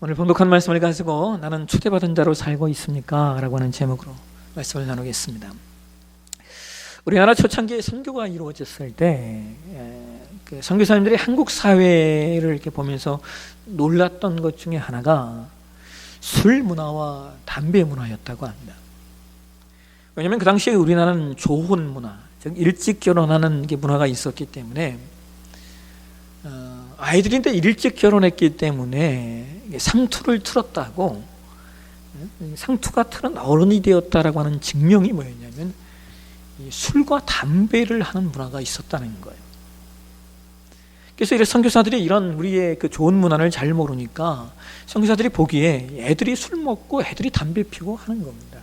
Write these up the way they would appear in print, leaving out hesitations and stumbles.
오늘 봉독한 말씀을 가지고 나는 초대받은 자로 살고 있습니까? 라고 하는 제목으로 말씀을 나누겠습니다. 우리나라 초창기에 선교가 이루어졌을 때 선교사님들이 한국 사회를 이렇게 보면서 놀랐던 것 중에 하나가 술 문화와 담배 문화였다고 합니다. 왜냐하면 그 당시에 우리나라는 조혼 문화, 즉 일찍 결혼하는 게 문화가 있었기 때문에 아이들인데 일찍 결혼했기 때문에 상투를 틀었다고, 상투가 틀은 어른이 되었다라고 하는 증명이 뭐였냐면 술과 담배를 하는 문화가 있었다는 거예요. 그래서 이래 선교사들이 이런 우리의 그 좋은 문화를 잘 모르니까 선교사들이 보기에 애들이 술 먹고 애들이 담배 피고 하는 겁니다.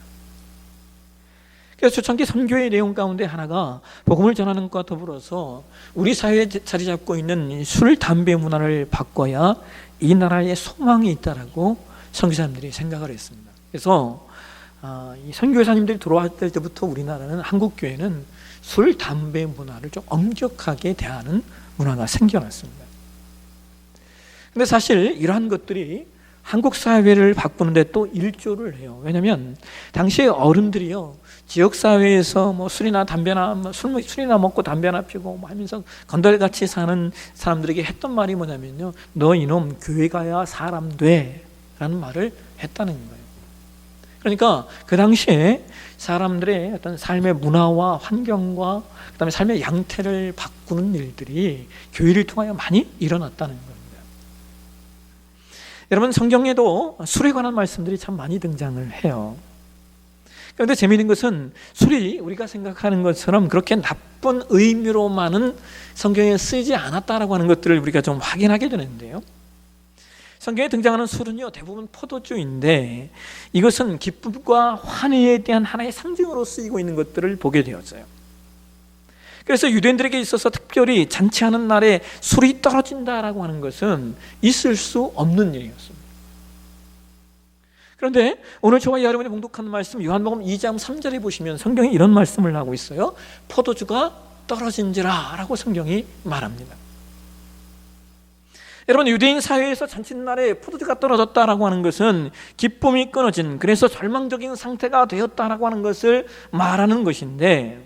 그래서 초창기 선교의 내용 가운데 하나가 복음을 전하는 것과 더불어서 우리 사회에 자리 잡고 있는 술, 담배 문화를 바꿔야 이 나라에 소망이 있다라고 선교사님들이 생각을 했습니다. 그래서 이 선교사님들이 들어왔을 때부터 우리나라는, 한국교회는 술, 담배 문화를 좀 엄격하게 대하는 문화가 생겨났습니다. 근데 사실 이러한 것들이 한국 사회를 바꾸는데 또 일조를 해요. 왜냐하면 당시에 어른들이요, 지역사회에서 뭐 술이나 담배나 술이나 먹고 담배나 피고 뭐 하면서 건달같이 사는 사람들에게 했던 말이 뭐냐면요, 너 이놈 교회 가야 사람 돼 라는 말을 했다는 거예요. 그러니까 그 당시에 사람들의 어떤 삶의 문화와 환경과 그 다음에 삶의 양태를 바꾸는 일들이 교회를 통하여 많이 일어났다는 겁니다. 여러분, 성경에도 술에 관한 말씀들이 참 많이 등장을 해요. 그런데 재미있는 것은 술이 우리가 생각하는 것처럼 그렇게 나쁜 의미로만은 성경에 쓰이지 않았다라고 하는 것들을 우리가 좀 확인하게 되는데요. 성경에 등장하는 술은요, 대부분 포도주인데 이것은 기쁨과 환희에 대한 하나의 상징으로 쓰이고 있는 것들을 보게 되었어요. 그래서 유대인들에게 있어서 특별히 잔치하는 날에 술이 떨어진다라고 하는 것은 있을 수 없는 일이었습니다. 그런데 오늘 저와 여러분이 봉독한 말씀 요한복음 2장 3절에 보시면 성경이 이런 말씀을 하고 있어요. 포도주가 떨어진지라 라고 성경이 말합니다. 여러분, 유대인 사회에서 잔칫날에 포도주가 떨어졌다라고 하는 것은 기쁨이 끊어진, 그래서 절망적인 상태가 되었다라고 하는 것을 말하는 것인데,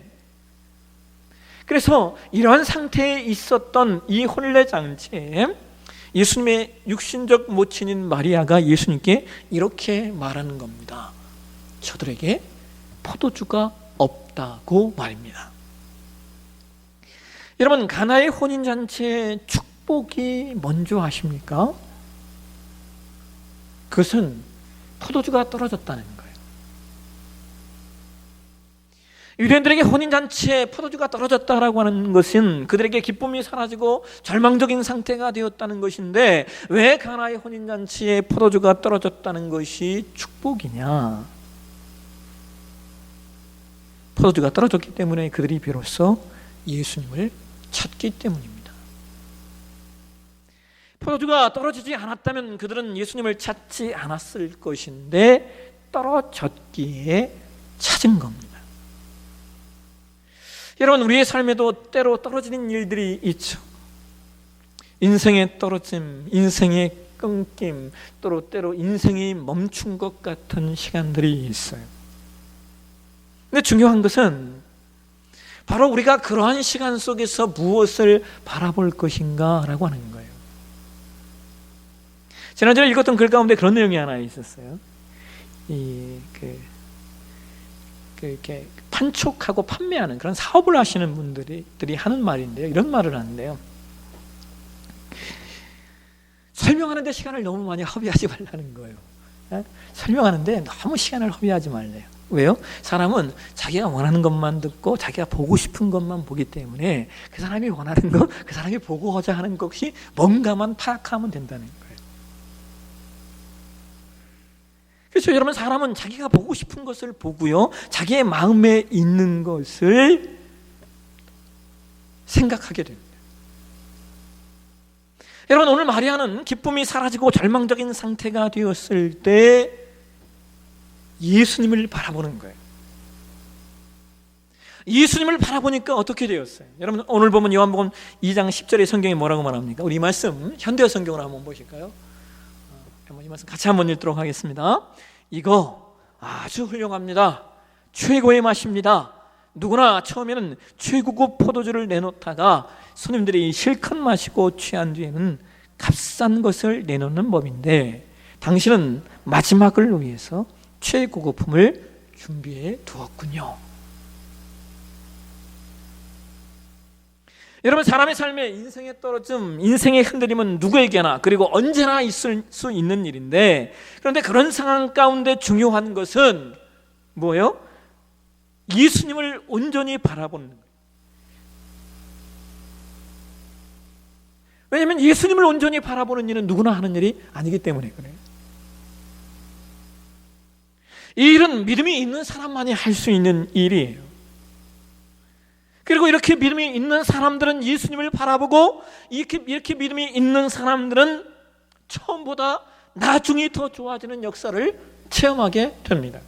그래서 이러한 상태에 있었던 이 혼례잔치에 예수님의 육신적 모친인 마리아가 예수님께 이렇게 말하는 겁니다. 저들에게 포도주가 없다고 말입니다. 여러분, 가나의 혼인잔치의 축복이 뭔지 아십니까? 그것은 포도주가 떨어졌다는 거예요. 유대인들에게 혼인잔치에 포도주가 떨어졌다라고 하는 것은 그들에게 기쁨이 사라지고 절망적인 상태가 되었다는 것인데, 왜 가나의 혼인잔치에 포도주가 떨어졌다는 것이 축복이냐? 포도주가 떨어졌기 때문에 그들이 비로소 예수님을 찾기 때문입니다. 포도주가 떨어지지 않았다면 그들은 예수님을 찾지 않았을 것인데 떨어졌기에 찾은 겁니다. 여러분, 우리의 삶에도 때로 떨어지는 일들이 있죠. 인생의 떨어짐, 인생의 끊김, 때로 인생이 멈춘 것 같은 시간들이 있어요. 근데 중요한 것은 바로 우리가 그러한 시간 속에서 무엇을 바라볼 것인가 라고 하는 거예요. 지난주에 읽었던 글 가운데 그런 내용이 하나 있었어요. 이렇게 판촉하고 판매하는 그런 사업을 하시는 분들이 하는 말인데요. 이런 말을 하는데요. 설명하는데 시간을 너무 많이 허비하지 말라는 거예요. 설명하는데 너무 시간을 허비하지 말래요. 왜요? 사람은 자기가 원하는 것만 듣고 자기가 보고 싶은 것만 보기 때문에 그 사람이 원하는 것, 그 사람이 보고자 하는 것이 뭔가만 파악하면 된다는 거예요. 그래서 여러분, 사람은 자기가 보고 싶은 것을 보고요, 자기의 마음에 있는 것을 생각하게 됩니다. 여러분, 오늘 마리아는 기쁨이 사라지고 절망적인 상태가 되었을 때 예수님을 바라보는 거예요. 예수님을 바라보니까 어떻게 되었어요? 여러분, 오늘 보면 요한복음 2장 10절의 성경이 뭐라고 말합니까? 우리 이 말씀 현대 성경으로 한번 보실까요? 한번 이 말씀 같이 한번 읽도록 하겠습니다. 이거 아주 훌륭합니다. 최고의 맛입니다. 누구나 처음에는 최고급 포도주를 내놓다가 손님들이 실컷 마시고 취한 뒤에는 값싼 것을 내놓는 법인데 당신은 마지막을 위해서 최고급품을 준비해 두었군요. 여러분, 사람의 삶에 인생의 떨어짐, 인생의 흔들림은 누구에게나 그리고 언제나 있을 수 있는 일인데, 그런데 그런 상황 가운데 중요한 것은 뭐예요? 예수님을 온전히 바라보는 거예요. 왜냐하면 예수님을 온전히 바라보는 일은 누구나 하는 일이 아니기 때문에 그래요. 이 일은 믿음이 있는 사람만이 할 수 있는 일이에요. 그리고 이렇게 믿음이 있는 사람들은 예수님을 바라보고, 이렇게 믿음이 있는 사람들은 처음보다 나중이 더 좋아지는 역사를 체험하게 됩니다.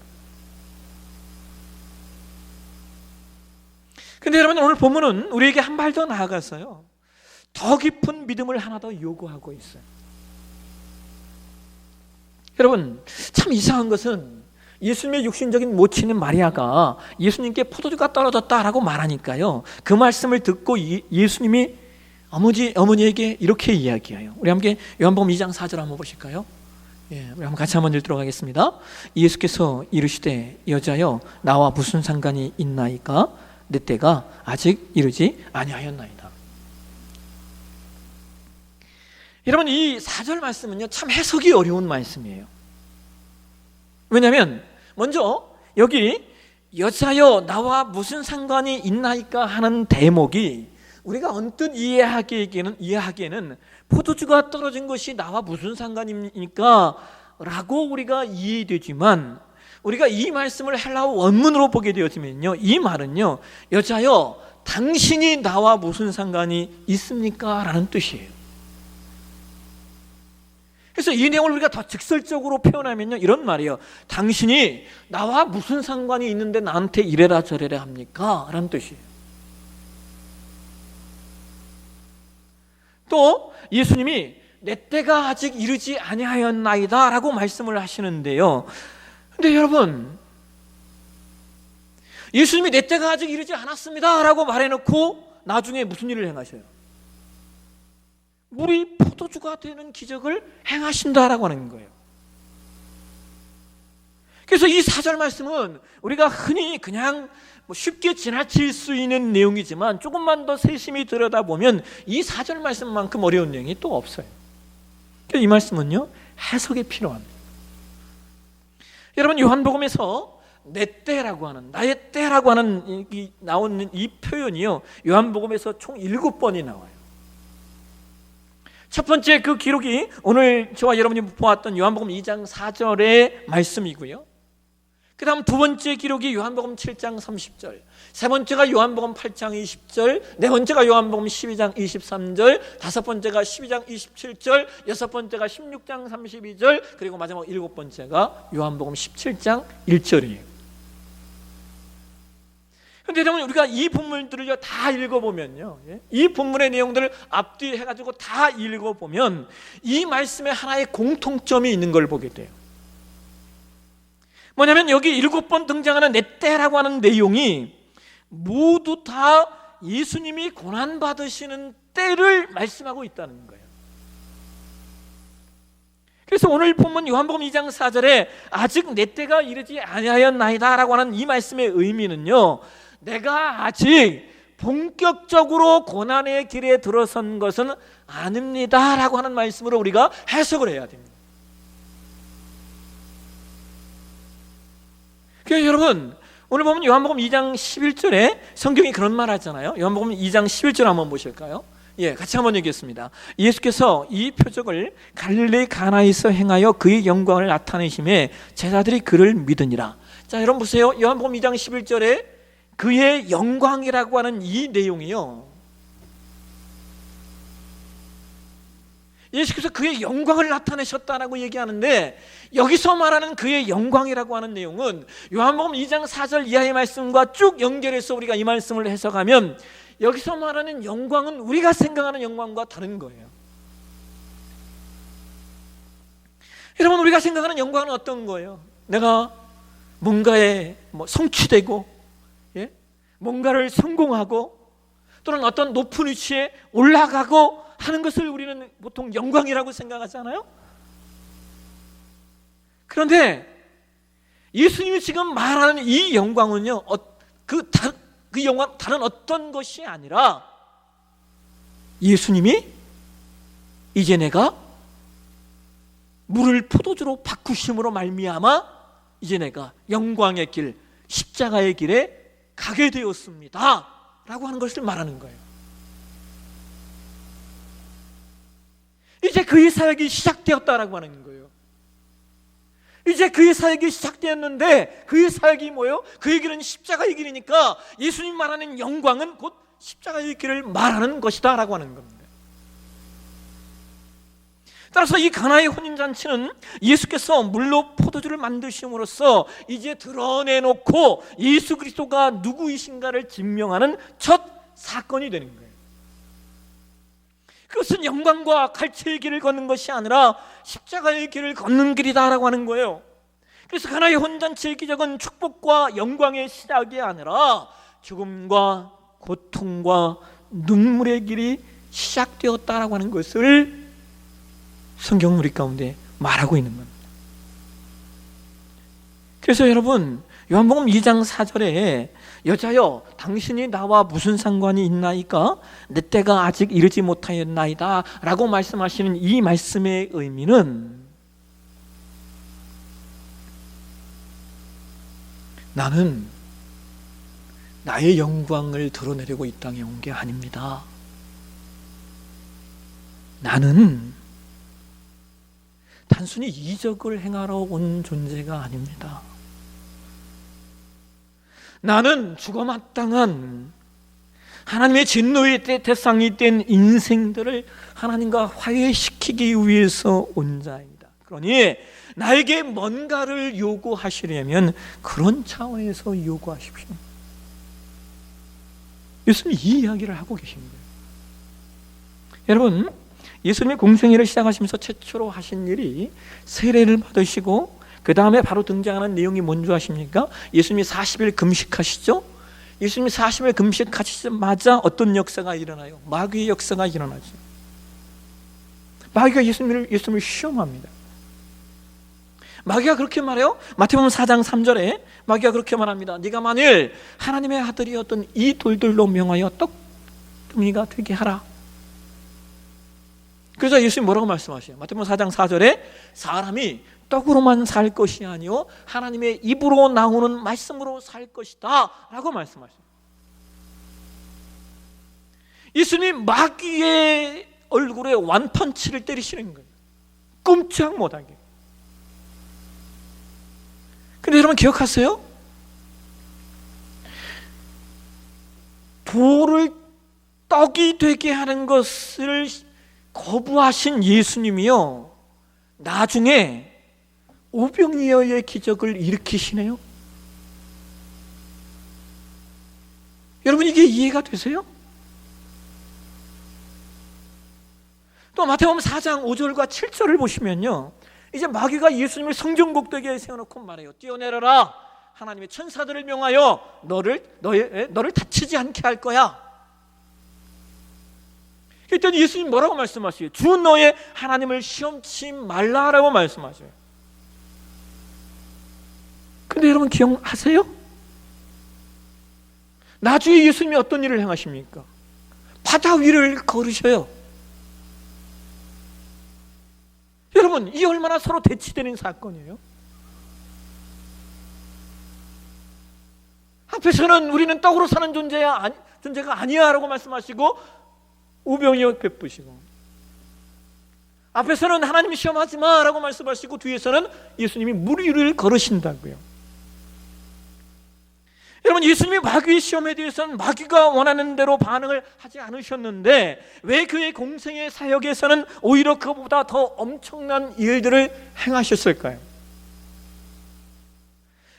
근데 여러분, 오늘 본문은 우리에게 한 발 더 나아가서요, 더 깊은 믿음을 하나 더 요구하고 있어요. 여러분, 참 이상한 것은 예수님의 육신적인 모친인 마리아가 예수님께 포도주가 떨어졌다라고 말하니까요, 그 말씀을 듣고 예수님이 어머니에게 이렇게 이야기해요. 우리 함께 요한복음 2장 4절 한번 보실까요? 우리 한번 같이 한번 읽도록 하겠습니다. 예수께서 이르시되 여자여 나와 무슨 상관이 있나이까? 내 때가 아직 이르지 아니하였나이다. 여러분, 이 4절 말씀은요, 참 해석이 어려운 말씀이에요. 왜냐하면 먼저 여기 여자여 나와 무슨 상관이 있나이까 하는 대목이 우리가 언뜻 이해하기에는 포도주가 떨어진 것이 나와 무슨 상관입니까? 라고 우리가 이해되지만, 우리가 이 말씀을 헬라어 원문으로 보게 되어지면요, 이 말은요, 여자여 당신이 나와 무슨 상관이 있습니까? 라는 뜻이에요. 그래서 이 내용을 우리가 더 직설적으로 표현하면요, 이런 말이에요. 당신이 나와 무슨 상관이 있는데 나한테 이래라 저래라 합니까? 라는 뜻이에요. 또 예수님이 내 때가 아직 이르지 아니하였나이다 라고 말씀을 하시는데요, 근데 여러분, 예수님이 내 때가 아직 이르지 않았습니다 라고 말해놓고 나중에 무슨 일을 행하셔요? 물이 포도주가 되는 기적을 행하신다라고 하는 거예요. 그래서 이 4절 말씀은 우리가 흔히 그냥 쉽게 지나칠 수 있는 내용이지만, 조금만 더 세심히 들여다보면 이 4절 말씀만큼 어려운 내용이 또 없어요. 그래서 이 말씀은요, 해석이 필요합니다. 여러분, 요한복음에서 내 때라고 하는, 나의 때라고 하는 나오는 이 표현이요, 요한복음에서 총 7번이 나와요. 첫 번째 그 기록이 오늘 저와 여러분이 보았던 요한복음 2장 4절의 말씀이고요, 그 다음 두 번째 기록이 요한복음 7장 30절, 세 번째가 요한복음 8장 20절, 네 번째가 요한복음 12장 23절, 다섯 번째가 12장 27절, 여섯 번째가 16장 32절, 그리고 마지막 일곱 번째가 요한복음 17장 1절이에요. 그런데 여러분, 우리가 이 본문들을 다 읽어보면요, 이 본문의 내용들을 앞뒤 해가지고 다 읽어보면 이 말씀에 하나의 공통점이 있는 걸 보게 돼요. 뭐냐면 여기 7번 등장하는 내 때라고 하는 내용이 모두 다 예수님이 고난받으시는 때를 말씀하고 있다는 거예요. 그래서 오늘 본문 요한복음 2장 4절에 아직 내 때가 이르지 아니하였나이다 라고 하는 이 말씀의 의미는요, 내가 아직 본격적으로 고난의 길에 들어선 것은 아닙니다 라고 하는 말씀으로 우리가 해석을 해야 됩니다. 그래서 여러분, 오늘 보면 요한복음 2장 11절에 성경이 그런 말 하잖아요. 요한복음 2장 11절 한번 보실까요? 같이 한번 읽겠습니다. 예수께서 이 표적을 갈릴리 가나에서 행하여 그의 영광을 나타내심에 제자들이 그를 믿으니라. 자, 여러분 보세요. 요한복음 2장 11절에 그의 영광이라고 하는 이 내용이요, 예수께서 그의 영광을 나타내셨다라고 얘기하는데, 여기서 말하는 그의 영광이라고 하는 내용은 요한복음 2장 4절 이하의 말씀과 쭉 연결해서 우리가 이 말씀을 해석하면, 여기서 말하는 영광은 우리가 생각하는 영광과 다른 거예요. 여러분, 우리가 생각하는 영광은 어떤 거예요? 내가 뭔가에 성취되고, 예? 뭔가를 성공하고, 또는 어떤 높은 위치에 올라가고 하는 것을 우리는 보통 영광이라고 생각하잖아요. 그런데 예수님이 지금 말하는 이 영광은요, 그 영광 다른 어떤 것이 아니라, 예수님이 이제 내가 물을 포도주로 바꾸심으로 말미암아 이제 내가 영광의 길, 십자가의 길에 가게 되었습니다 라고 하는 것을 말하는 거예요. 이제 그의 사역이 시작되었다라고 하는 거예요. 이제 그의 사역이 시작되었는데, 그의 사역이 뭐예요? 그의 길은 십자가의 길이니까 예수님 말하는 영광은 곧 십자가의 길을 말하는 것이다 라고 하는 겁니다. 따라서 이 가나의 혼인잔치는 예수께서 물로 포도주를 만드심으로써 이제 드러내놓고 예수 그리스도가 누구이신가를 증명하는 첫 사건이 되는 거예요. 그것은 영광과 갈채의 길을 걷는 것이 아니라 십자가의 길을 걷는 길이다라고 하는 거예요. 그래서 가나의 혼인잔치의 기적은 축복과 영광의 시작이 아니라 죽음과 고통과 눈물의 길이 시작되었다라고 하는 것을 성경 우리 가운데 말하고 있는 겁니다. 그래서 여러분, 요한복음 2장 4절에 여자여 당신이 나와 무슨 상관이 있나이까? 내 때가 아직 이르지 못하였나이다 라고 말씀하시는 이 말씀의 의미는, 나는 나의 영광을 드러내려고 이 땅에 온 게 아닙니다. 나는 단순히 이적을 행하러 온 존재가 아닙니다. 나는 죽어마땅한 하나님의 진노의 대상이 된 인생들을 하나님과 화해시키기 위해서 온 자입니다. 그러니 나에게 뭔가를 요구하시려면 그런 차원에서 요구하십시오. 예수님이 이 이야기를 하고 계신 거예요. 여러분, 예수님이 공생애를 시작하시면서 최초로 하신 일이 세례를 받으시고, 그 다음에 바로 등장하는 내용이 뭔지 아십니까? 예수님이 40일 금식하시죠? 예수님이 40일 금식하시자마자 어떤 역사가 일어나요? 마귀의 역사가 일어나죠. 마귀가 예수님을 시험합니다. 마귀가 그렇게 말해요. 마태복음 4장 3절에 마귀가 그렇게 말합니다. 네가 만일 하나님의 아들이었던 이 돌들로 명하여 떡두미가 되게 하라. 그래서 예수님 뭐라고 말씀하세요? 마태복음 4장 4절에 사람이 떡으로만 살 것이 아니요 하나님의 입으로 나오는 말씀으로 살 것이다 라고 말씀하세요. 예수님이 마귀의 얼굴에 완펀치를 때리시는 거예요. 꼼짝 못하게. 근데 여러분 기억하세요? 돌을 떡이 되게 하는 것을 거부하신 예수님이요, 나중에 오병이어의 기적을 일으키시네요. 여러분, 이게 이해가 되세요? 또 마태복음 4장 5절과 7절을 보시면요, 이제 마귀가 예수님을 성전 꼭대기에 세워놓고 말해요. 뛰어내려라. 하나님의 천사들을 명하여 너를 다치지 않게 할 거야. 그랬더니 예수님 뭐라고 말씀하세요? 주 너의 하나님을 시험치 말라라고 말씀하셔요. 근데 여러분 기억하세요? 나중에 예수님이 어떤 일을 행하십니까? 바다 위를 걸으셔요. 여러분, 이 얼마나 서로 대치되는 사건이에요? 앞에서는 우리는 떡으로 사는 존재가 아니야 라고 말씀하시고 우병이어 베푸시고, 앞에서는 하나님 시험하지 마 라고 말씀하시고 뒤에서는 예수님이 물 위를 걸으신다고요. 여러분, 예수님이 마귀의 시험에 대해서는 마귀가 원하는 대로 반응을 하지 않으셨는데 왜 그의 공생의 사역에서는 오히려 그보다 더 엄청난 일들을 행하셨을까요?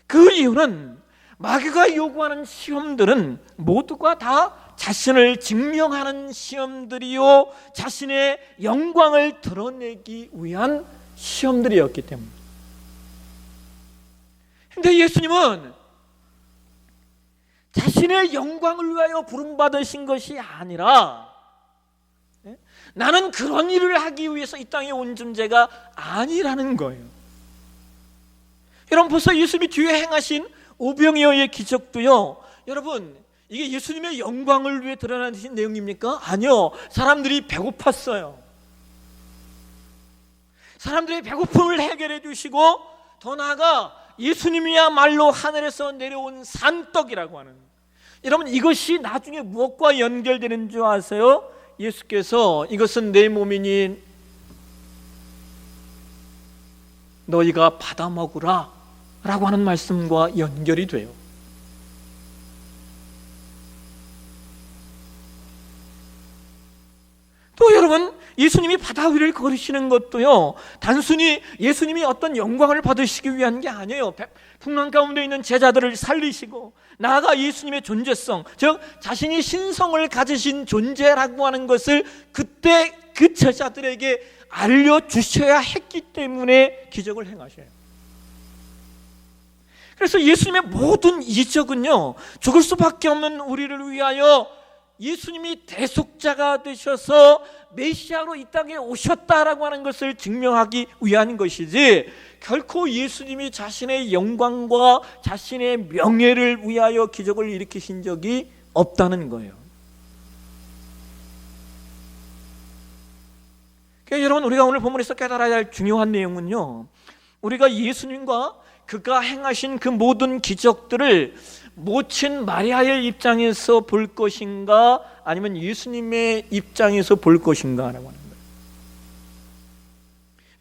그 이유는 마귀가 요구하는 시험들은 모두가 다 자신을 증명하는 시험들이요, 자신의 영광을 드러내기 위한 시험들이었기 때문에. 근데 예수님은 자신의 영광을 위하여 부름받으신 것이 아니라 나는 그런 일을 하기 위해서 이 땅에 온 존재가 아니라는 거예요. 여러분, 벌써 예수님이 뒤에 행하신 오병이어의 기적도요, 여러분, 이게 예수님의 영광을 위해 드러나신 내용입니까? 아니요. 사람들이 배고팠어요. 사람들의 배고픔을 해결해 주시고, 더 나아가 예수님이야말로 하늘에서 내려온 산떡이라고 하는, 여러분, 이것이 나중에 무엇과 연결되는 줄 아세요? 예수께서 이것은 내 몸이니 너희가 받아 먹으라 라고 하는 말씀과 연결이 돼요. 또 여러분, 예수님이 바다 위를 걸으시는 것도요, 단순히 예수님이 어떤 영광을 받으시기 위한 게 아니에요. 풍랑 가운데 있는 제자들을 살리시고, 나아가 예수님의 존재성, 즉 자신이 신성을 가지신 존재라고 하는 것을 그때 그 제자들에게 알려주셔야 했기 때문에 기적을 행하셔요. 그래서 예수님의 모든 이적은요, 죽을 수밖에 없는 우리를 위하여 예수님이 대속자가 되셔서 메시아로 이 땅에 오셨다라고 하는 것을 증명하기 위한 것이지, 결코 예수님이 자신의 영광과 자신의 명예를 위하여 기적을 일으키신 적이 없다는 거예요. 그러니까 여러분, 우리가 오늘 본문에서 깨달아야 할 중요한 내용은요, 우리가 예수님과 그가 행하신 그 모든 기적들을 모친 마리아의 입장에서 볼 것인가, 아니면 예수님의 입장에서 볼 것인가라고 하는 거예요.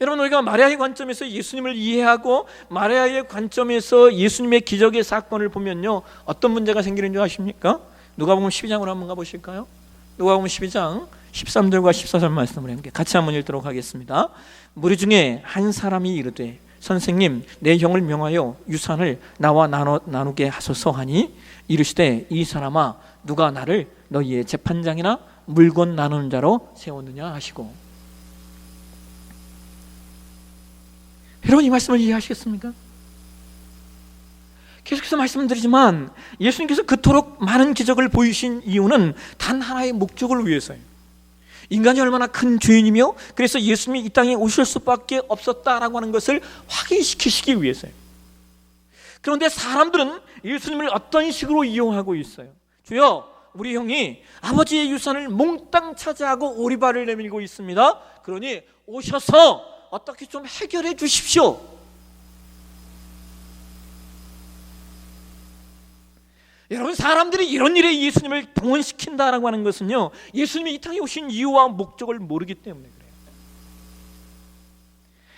여러분, 우리가 마리아의 관점에서 예수님을 이해하고 마리아의 관점에서 예수님의 기적의 사건을 보면요, 어떤 문제가 생기는 줄 아십니까? 누가복음 12장으로 한번 가보실까요? 누가복음 12장 13절과 14절 말씀을 함께 같이 한번 읽도록 하겠습니다. 무리 중에 한 사람이 이르되, 선생님, 내 형을 명하여 유산을 나와 나누게 하소서 하니, 이르시되, 이 사람아, 누가 나를 너희의 재판장이나 물건 나누는 자로 세웠느냐 하시고. 여러분, 이 말씀을 이해하시겠습니까? 계속해서 말씀드리지만 예수님께서 그토록 많은 기적을 보이신 이유는 단 하나의 목적을 위해서예요. 인간이 얼마나 큰 죄인이며 그래서 예수님이 이 땅에 오실 수밖에 없었다라고 하는 것을 확인시키시기 위해서예요. 그런데 사람들은 예수님을 어떤 식으로 이용하고 있어요? 주여, 우리 형이 아버지의 유산을 몽땅 차지하고 오리발을 내밀고 있습니다. 그러니 오셔서 어떻게 좀 해결해 주십시오. 여러분, 사람들이 이런 일에 예수님을 동원시킨다라고 하는 것은요, 예수님이 이 땅에 오신 이유와 목적을 모르기 때문에 그래요.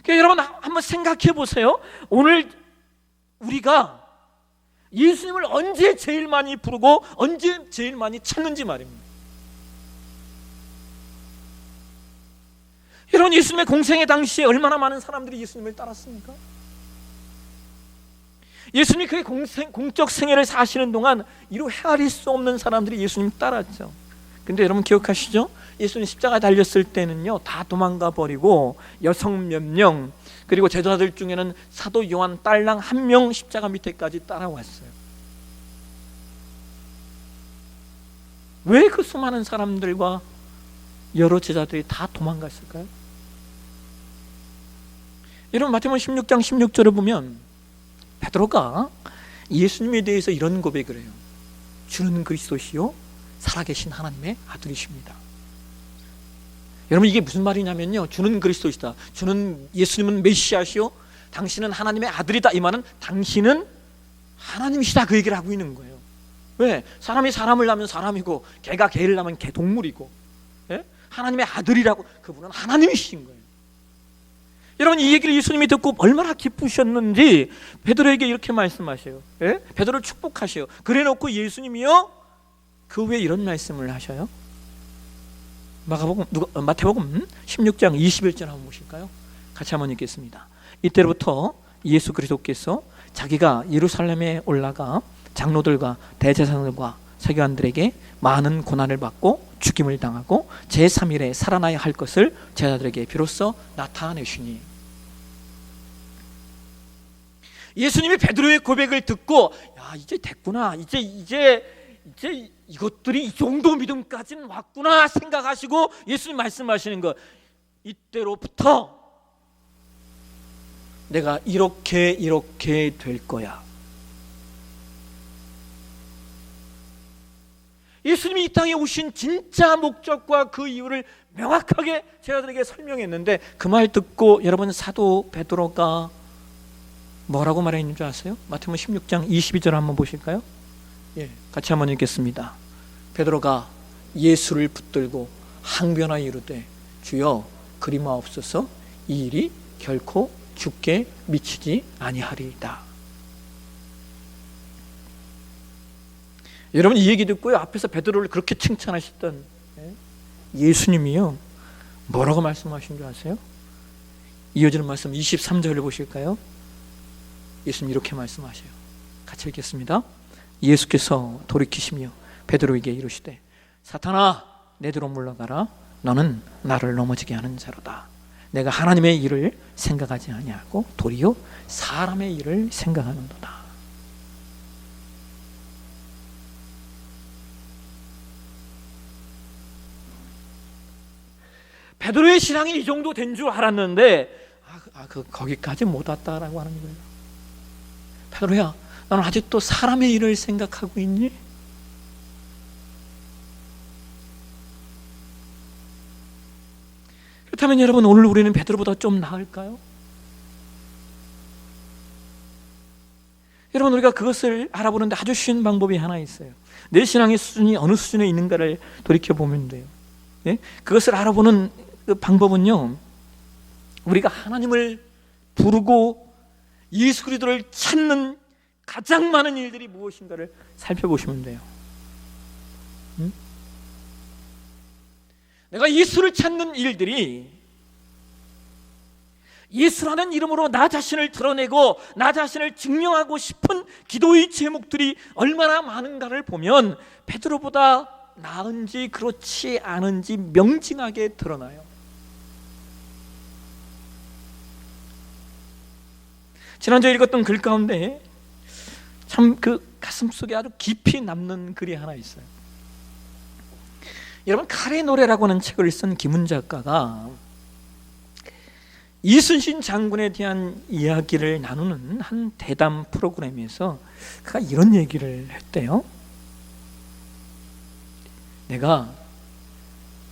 그러니까 여러분, 한번 생각해 보세요. 오늘 우리가 예수님을 언제 제일 많이 부르고 언제 제일 많이 찾는지 말입니다. 여러분, 예수님의 공생의 당시에 얼마나 많은 사람들이 예수님을 따랐습니까? 예수님이 그의 공적 생애를 사시는 동안 이루 헤아릴 수 없는 사람들이 예수님 따랐죠. 근데 여러분 기억하시죠? 예수님 십자가에 달렸을 때는요, 다 도망가 버리고 여성 몇 명, 그리고 제자들 중에는 사도 요한 딸랑 한 명 십자가 밑에까지 따라왔어요. 왜 그 수많은 사람들과 여러 제자들이 다 도망갔을까요? 여러분, 마태복음 16장 16절을 보면 베드로가 예수님에 대해서 이런 고백을 해요. 주는 그리스도시요 살아계신 하나님의 아들이십니다. 여러분, 이게 무슨 말이냐면요, 주는 그리스도시다, 주는 예수님은 메시아시요, 당신은 하나님의 아들이다, 이 말은 당신은 하나님이시다, 그 얘기를 하고 있는 거예요. 왜? 사람이 사람을 낳으면 사람이고 개가 개를 낳으면 개 동물이고, 예? 하나님의 아들이라고, 그분은 하나님이신 거예요. 여러분, 이 얘기를 예수님이 듣고 얼마나 기쁘셨는지 베드로에게 이렇게 말씀하셔요. 예? 베드로를 축복하셔요. 그래놓고 예수님이요, 그 후에 이런 말씀을 하셔요. 마태복음 16장 21절 한번 보실까요? 같이 한번 읽겠습니다. 이때로부터 예수 그리스도께서 자기가 예루살렘에 올라가 장로들과 대제사장들과 서기관들에게 많은 고난을 받고 죽임을 당하고 제3일에 살아나야 할 것을 제자들에게 비로소 나타내시니. 예수님이 베드로의 고백을 듣고 야, 이제 됐구나. 이제 이것들이 이 정도 믿음까지는 왔구나 생각하시고 예수님 말씀하시는 거, 이때로부터 내가 이렇게 될 거야. 예수님이 이 땅에 오신 진짜 목적과 그 이유를 명확하게 제자들에게 설명했는데, 그 말 듣고 여러분 사도 베드로가 뭐라고 말했는 줄 아세요? 마태복음 16장 22절 한번 보실까요? 같이 한번 읽겠습니다. 베드로가 예수를 붙들고 항변하여 이르되 주여 그리마옵소서, 이 일이 결코 주께 미치지 아니하리이다. 여러분 이 얘기 듣고요, 앞에서 베드로를 그렇게 칭찬하셨던 예수님이요 뭐라고 말씀하신 줄 아세요? 이어지는 말씀 23절을 보실까요? 예수님 이렇게 말씀하셔요. 같이 읽겠습니다. 예수께서 돌이키시며 베드로에게 이르시되 사탄아 내게로 물러가라. 너는 나를 넘어지게 하는 자로다. 내가 하나님의 일을 생각하지 아니하고 도리어 사람의 일을 생각하는도다. 베드로의 신앙이 이 정도 된 줄 알았는데 거기까지 못 왔다라고 하는 거예요. 베드로야, 너는 아직도 사람의 일을 생각하고 있니? 그렇다면 여러분 오늘 우리는 베드로보다 좀 나을까요? 여러분 우리가 그것을 알아보는데 아주 쉬운 방법이 하나 있어요. 내 신앙의 수준이 어느 수준에 있는가를 돌이켜보면 돼요. 그것을 알아보는 그 방법은요, 우리가 하나님을 부르고 예수 그리스도를 찾는 가장 많은 일들이 무엇인가를 살펴보시면 돼요. 내가 예수를 찾는 일들이 예수라는 이름으로 나 자신을 드러내고 나 자신을 증명하고 싶은 기도의 제목들이 얼마나 많은가를 보면 베드로보다 나은지 그렇지 않은지 명징하게 드러나요. 지난주에 읽었던 글 가운데 참 그 가슴속에 아주 깊이 남는 글이 하나 있어요. 여러분 칼의 노래라고 하는 책을 쓴 김은 작가가 이순신 장군에 대한 이야기를 나누는 한 대담 프로그램에서 그가 이런 얘기를 했대요. 내가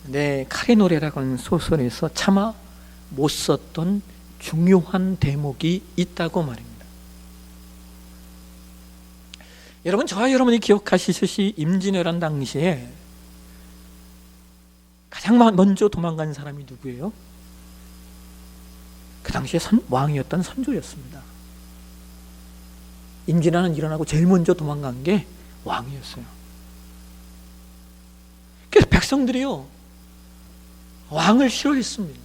내 칼의 노래라고 하는 소설에서 차마 못 썼던 중요한 대목이 있다고 말입니다. 여러분 저와 여러분이 기억하시듯이 임진왜란 당시에 가장 먼저 도망간 사람이 누구예요? 그 당시에 왕이었던 선조였습니다. 임진왜란은 일어나고 제일 먼저 도망간 게 왕이었어요. 그래서 백성들이요 왕을 싫어했습니다.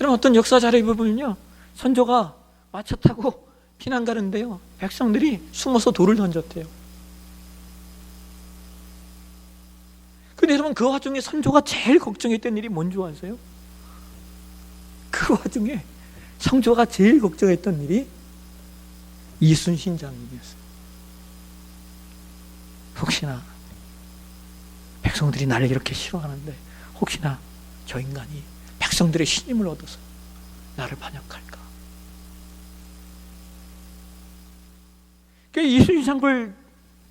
여러분 어떤 역사 자료에 보면요, 선조가 마차 타고 피난 가는데요, 백성들이 숨어서 돌을 던졌대요. 근데 여러분 그 와중에 선조가 제일 걱정했던 일이 뭔지 아세요? 그 와중에 선조가 제일 걱정했던 일이 이순신 장군이었어요. 혹시나 백성들이 나를 이렇게 싫어하는데 혹시나 저 인간이 백성들의 신임을 얻어서 나를 반역할까? 이순신 장군을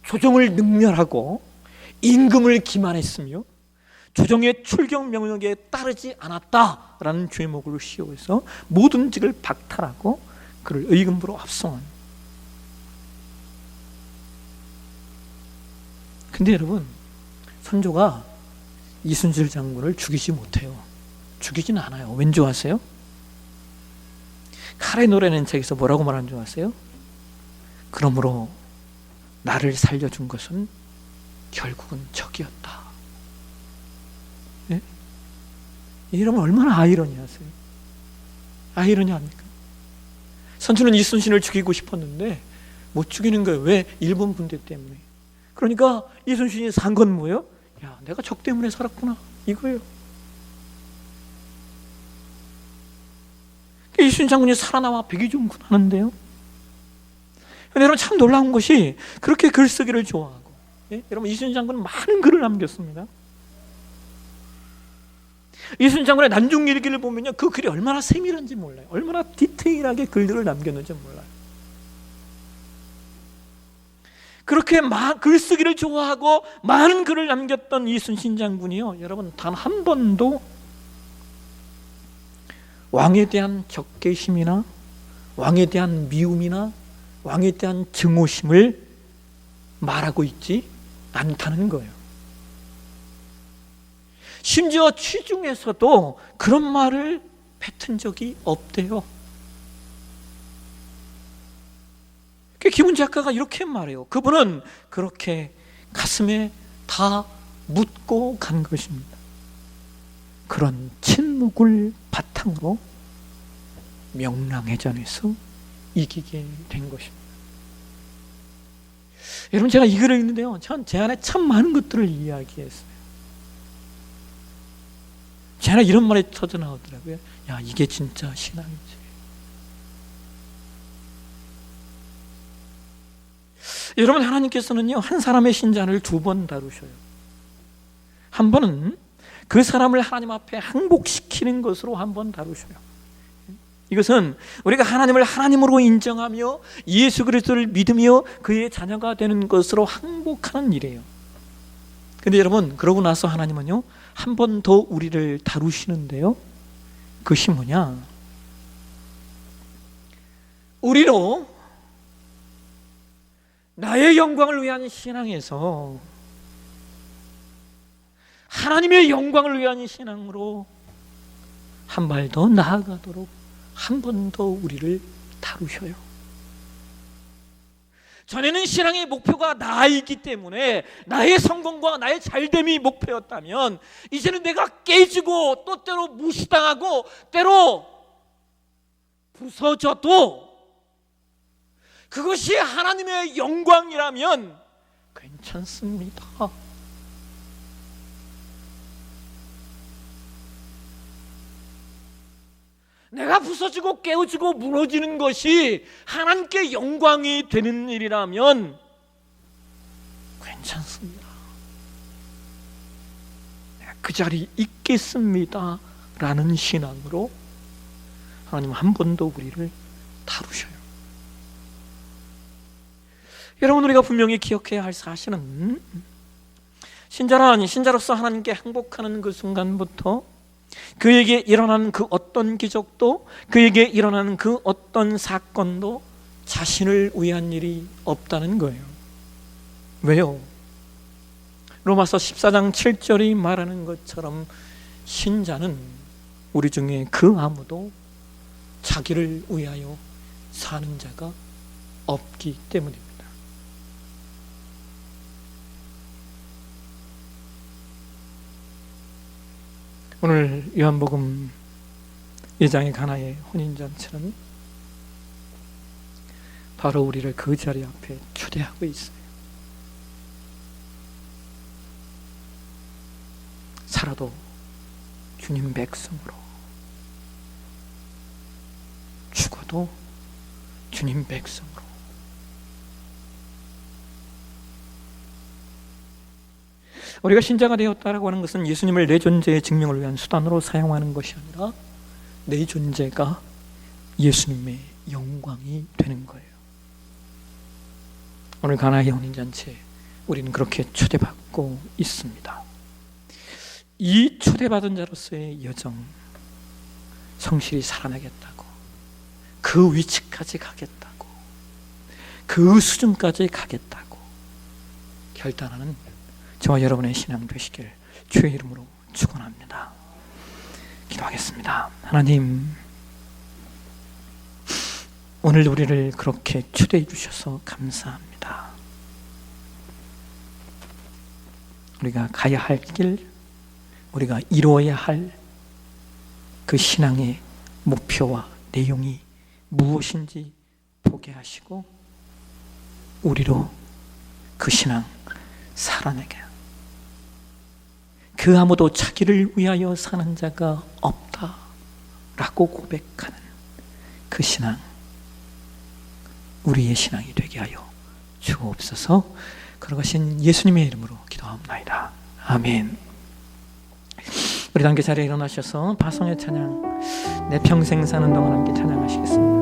조정을 능멸하고 임금을 기만했으며 조정의 출경 명령에 따르지 않았다라는 죄목을 씌워서 모든 직을 박탈하고 그를 의금부로 압송한. 근데 여러분 선조가 이순신 장군을 죽이지 못해요. 죽이지는 않아요. 왠지 아세요? 칼의 노래는 책에서 뭐라고 말하는 줄 아세요? 그러므로 나를 살려준 것은 결국은 적이었다. 예? 이러면 얼마나 아이러니하세요? 아이러니합니까? 선조는 이순신을 죽이고 싶었는데 못 죽이는 거예요. 왜? 일본 군대 때문에. 그러니까 이순신이 산 건 뭐예요? 야, 내가 적 때문에 살았구나 이거예요. 이순신 장군이 살아남아 백의종군 하는데요, 근데 여러분 참 놀라운 것이 그렇게 글쓰기를 좋아하고, 여러분 이순신 장군은 많은 글을 남겼습니다. 이순신 장군의 난중일기를 보면요, 그 글이 얼마나 세밀한지 몰라요. 얼마나 디테일하게 글들을 남겼는지 몰라요. 그렇게 글쓰기를 좋아하고 많은 글을 남겼던 이순신 장군이요, 여러분 단 한 번도 왕에 대한 적개심이나 왕에 대한 미움이나 왕에 대한 증오심을 말하고 있지 않다는 거예요. 심지어 취중에서도 그런 말을 뱉은 적이 없대요. 김훈 작가가 이렇게 말해요. 그분은 그렇게 가슴에 다 묻고 간 것입니다. 그런 침묵을 바탕으로 명랑해전에서 이기게 된 것입니다. 여러분, 제가 이 글을 읽는데요, 제 안에 참 많은 것들을 이야기했어요. 제 안에 이런 말이 터져 나오더라고요. 야, 이게 진짜 신앙이지. 여러분, 하나님께서는요, 한 사람의 신자를 두 번 다루셔요. 한 번은 그 사람을 하나님 앞에 항복시키는 것으로 한 번 다루셔요. 이것은 우리가 하나님을 하나님으로 인정하며 예수 그리스도를 믿으며 그의 자녀가 되는 것으로 항복하는 일이에요. 근데 여러분, 그러고 나서 하나님은요, 한 번 더 우리를 다루시는데요, 그것이 뭐냐? 우리로 나의 영광을 위한 신앙에서 하나님의 영광을 위한 신앙으로 한 발 더 나아가도록 한 번 더 우리를 다루셔요. 전에는 신앙의 목표가 나이기 때문에 나의 성공과 나의 잘됨이 목표였다면, 이제는 내가 깨지고 또 때로 무시당하고 때로 부서져도 그것이 하나님의 영광이라면 괜찮습니다. 내가 부서지고 깨어지고 무너지는 것이 하나님께 영광이 되는 일이라면 괜찮습니다. 내가 그 자리에 있겠습니다 라는 신앙으로 하나님은 한 번 더 우리를 다루셔요. 여러분, 우리가 분명히 기억해야 할 사실은, 신자로서 하나님께 항복하는 그 순간부터 그에게 일어나는 그 어떤 기적도, 그에게 일어나는 그 어떤 사건도 자신을 위한 일이 없다는 거예요. 왜요? 로마서 14장 7절이 말하는 것처럼 신자는 우리 중에 그 아무도 자기를 위하여 사는 자가 없기 때문입니다. 오늘 요한복음 2장의 가나의 혼인잔치는 바로 우리를 그 자리 앞에 초대하고 있어요. 살아도 주님 백성으로, 죽어도 주님 백성으로. 우리가 신자가 되었다라고 하는 것은 예수님을 내 존재의 증명을 위한 수단으로 사용하는 것이 아니라 내 존재가 예수님의 영광이 되는 거예요. 오늘 가나의 혼인잔치에 우리는 그렇게 초대받고 있습니다. 이 초대받은 자로서의 여정, 성실히 살아내겠다고, 그 위치까지 가겠다고, 그 수준까지 가겠다고 결단하는 저와 여러분의 신앙 되시길 주의 이름으로 축원합니다. 기도하겠습니다. 하나님, 오늘 우리를 그렇게 초대해 주셔서 감사합니다. 우리가 가야 할 길, 우리가 이루어야 할 그 신앙의 목표와 내용이 무엇인지 보게 하시고 우리로 그 신앙 살아내게, 그 아무도 자기를 위하여 사는 자가 없다라고 고백하는 그 신앙 우리의 신앙이 되게 하여 주옵소서. 그러신 예수님의 이름으로 기도합나이다. 아멘. 우리 단계 자리에 일어나셔서 바송의 찬양, 내 평생 사는 동안 함께 찬양하시겠습니다.